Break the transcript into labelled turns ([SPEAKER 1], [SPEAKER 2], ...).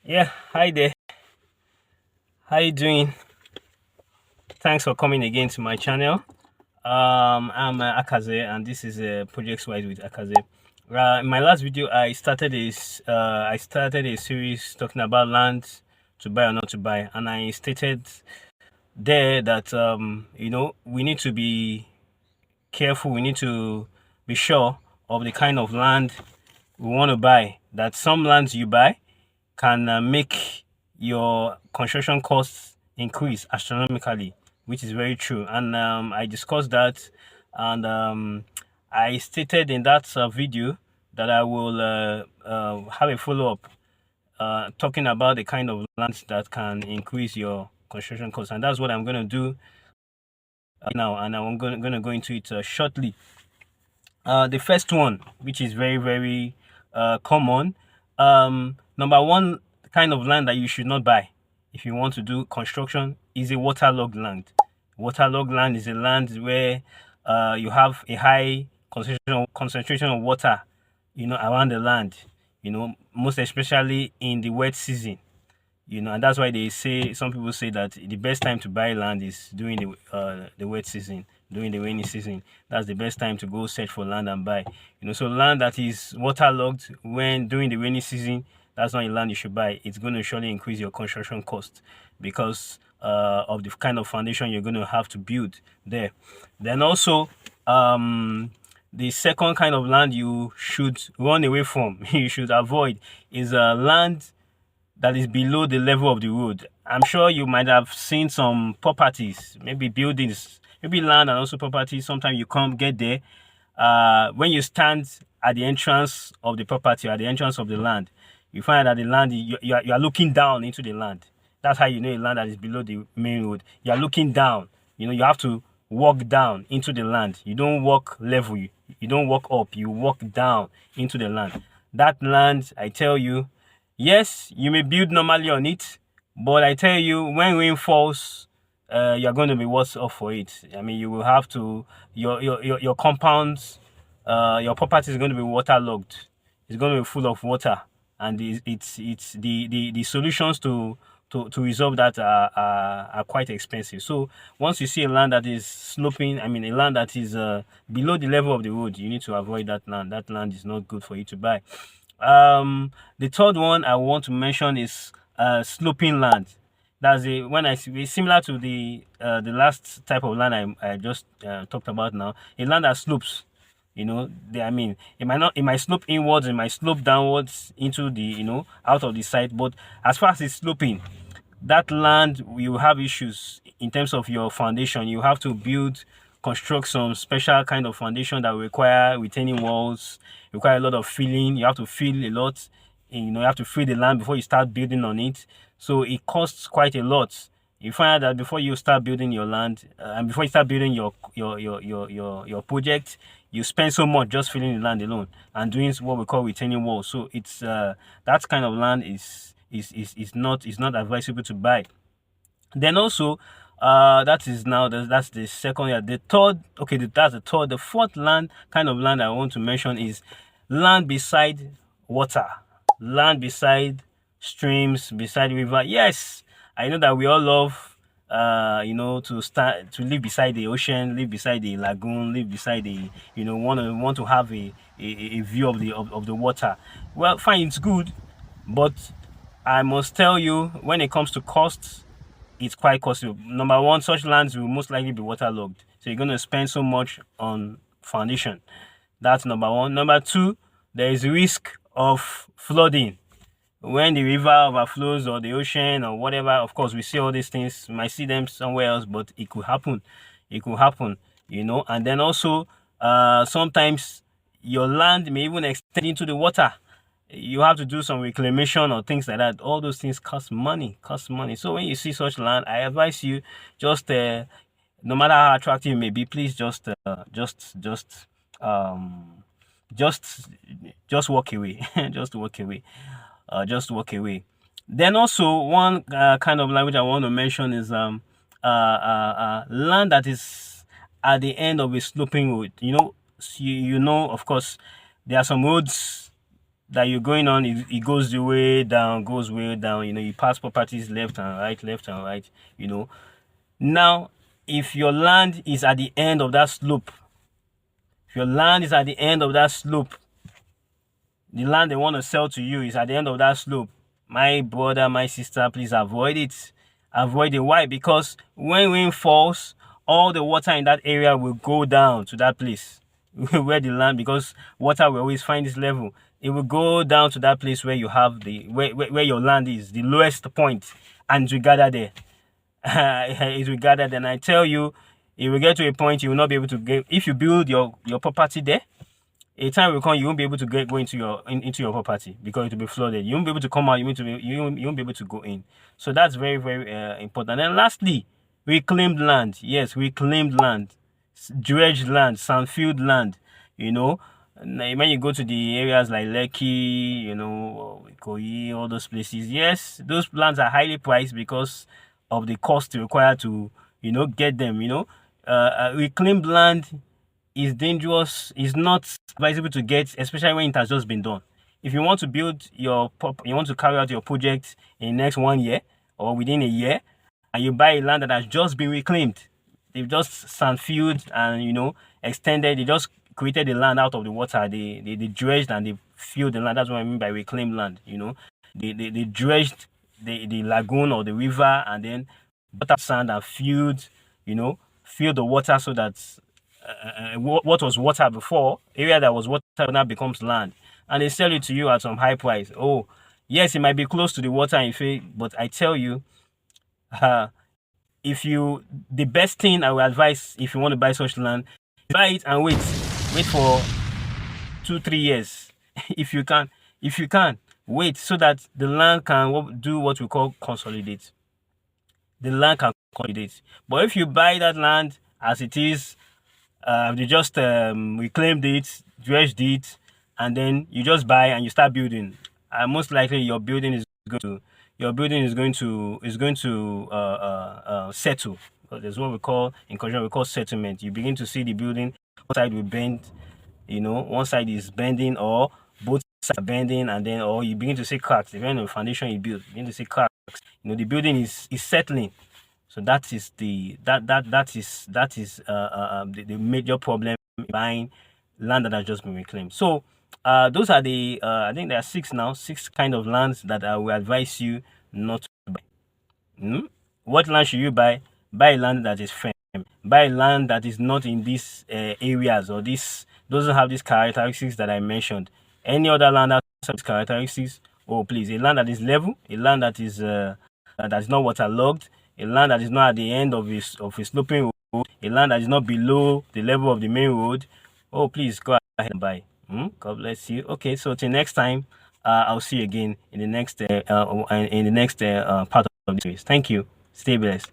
[SPEAKER 1] Yeah, hi there. How you doing? Thanks for coming again to my channel. I'm Akaze, and this is Projects Wise with Akaze. In my last video, I started a series talking about land to buy or not to buy, and I stated there that we need to be careful. We need to be sure of the kind of land we want to buy. That some lands you buy can make your construction costs increase astronomically, which is very true. And I discussed that, and I stated in that video that I will have a follow up talking about the kind of lands that can increase your construction costs, and that's what I'm going to do now. And I'm going to go into it shortly. The first one, which is very, very common, number one kind of land that you should not buy if you want to do construction is a waterlogged land. Waterlogged land is a land where you have a high concentration of water, around the land, most especially in the wet season. And that's why some people say that the best time to buy land is during the wet season, during the rainy season. That's the best time to go search for land and buy. So land that is waterlogged when during the rainy season, that's not a land you should buy. It's going to surely increase your construction cost because of the kind of foundation you're going to have to build there. Then also, the second kind of land you should run away from, you should avoid, is land that is below the level of the road. I'm sure you might have seen some properties, maybe buildings, maybe land and also properties. Sometimes you get there. When you stand at the entrance of the property or at the entrance of the land, you find that the land, you are looking down into the land. That's how you know a land that is below the main road. You are looking down. You have to walk down into the land. You don't walk level. You don't walk up. You walk down into the land. That land, I tell you, yes, you may build normally on it, but I tell you, when rain falls, you're going to be worse off for it. I mean, you will have to your compounds, your property is going to be waterlogged. It's going to be full of water, and it's the solutions to resolve that are quite expensive. So once you see a land that is sloping, I mean a land that is below the level of the road, you need to avoid that land. That land is not good for you to buy. The third one I want to mention is sloping land. That's it's similar to the last type of land I just talked about now. A land that slopes. It might slope inwards, it might slope downwards into the out of the site. But as far as it's sloping, that land will have issues in terms of your foundation. You have to construct some special kind of foundation that will require retaining walls, require a lot of filling. You have to fill a lot. You have to fill the land before you start building on it. So it costs quite a lot. You find out that before you start building your land and before you start building your project, you spend so much just filling the land alone and doing what we call retaining walls. So it's that kind of land is not advisable to buy. Then also, that's the second year. The third, okay, that's the third. The fourth kind of land I want to mention is land beside water, land beside streams, beside river. Yes, I know that we all love to live beside the ocean, live beside the lagoon, live beside the want to have a view of the water. Well, fine, it's good, but I must tell you, when it comes to costs, it's quite costly. Number one, such lands will most likely be waterlogged, so you're going to spend so much on foundation. That's number one. Number two, there is risk of flooding when the river overflows or the ocean or whatever. Of course, we see all these things. We might see them somewhere else, but it could happen. It could happen, And then also, sometimes your land may even extend into the water. You have to do some reclamation or things like that. All those things cost money. So when you see such land, I advise you just no matter how attractive it may be, please just walk away. Just walk away. Then also, one kind of land which I want to mention is land that is at the end of a sloping road. Of course, there are some roads that you're going on, it goes the way down, goes way down. You know, you pass properties left and right, left and right. You know, now if your land is at the end of that slope, if your land is at the end of that slope, the land they want to sell to you is at the end of that slope, my brother, my sister, please avoid it. Avoid it. Why? Because when rain falls, all the water in that area will go down to that place where the land, because water will always find its level. It will go down to that place where you have where your land is, the lowest point, and to gather there. It will gather. Then I tell you, it will get to a point you will not be able to get. If you build your property there, a time will come you won't be able to go into your property because it will be flooded. You won't be able to come out. You won't be able to go in. So that's very, very important. And lastly, reclaimed land. Yes, reclaimed land, dredged land, sandfilled land. You know, when you go to the areas like Lekki, you know, Ikoyi, all those places. Yes, those lands are highly priced because of the cost required to, you know, get them. You know, reclaimed land is dangerous, is not advisable to get, especially when it has just been done. If you want to build you want to carry out your project in the next 1 year or within a year, and you buy a land that has just been reclaimed, they've just sandfilled and, you know, extended, they just created the land out of the water, they dredged and they filled the land. That's what I mean by reclaimed land. You know, they dredged the lagoon or the river and then brought up sand and filled, you know, filled the water so that what was water before, area that was water now becomes land, and they sell it to you at some high price. Oh, yes, it might be close to the water in fact, but I tell you, the best thing I will advise if you want to buy such land, buy it and wait for 2-3 years. if you can wait so that the land can do what we call consolidate. The land can consolidate. But if you buy that land as it is, they just reclaimed it, dredged it, and then you just buy and you start building. Most likely your building is going to settle. There's what we call in construction we call settlement. You begin to see the building, one side will bend, you know, one side is bending or both sides are bending, and then or you begin to see cracks depending on the foundation you build. You begin to see cracks. You know, the building is settling. So that is the major problem buying land that has just been reclaimed. So those are the I think there are 6 kind of lands that I will advise you not to buy. What land should you buy? Buy a land that is firm. Buy a land that is not in these areas or this doesn't have these characteristics that I mentioned. Any other land that has these characteristics, oh please, a land that is level, a land that is not waterlogged, a land that is not at the end of a sloping road, a land that is not below the level of the main road, oh please go ahead and buy. God bless you. Okay, so till next time, I'll see you again in the next part of the series. Thank you. Stay blessed.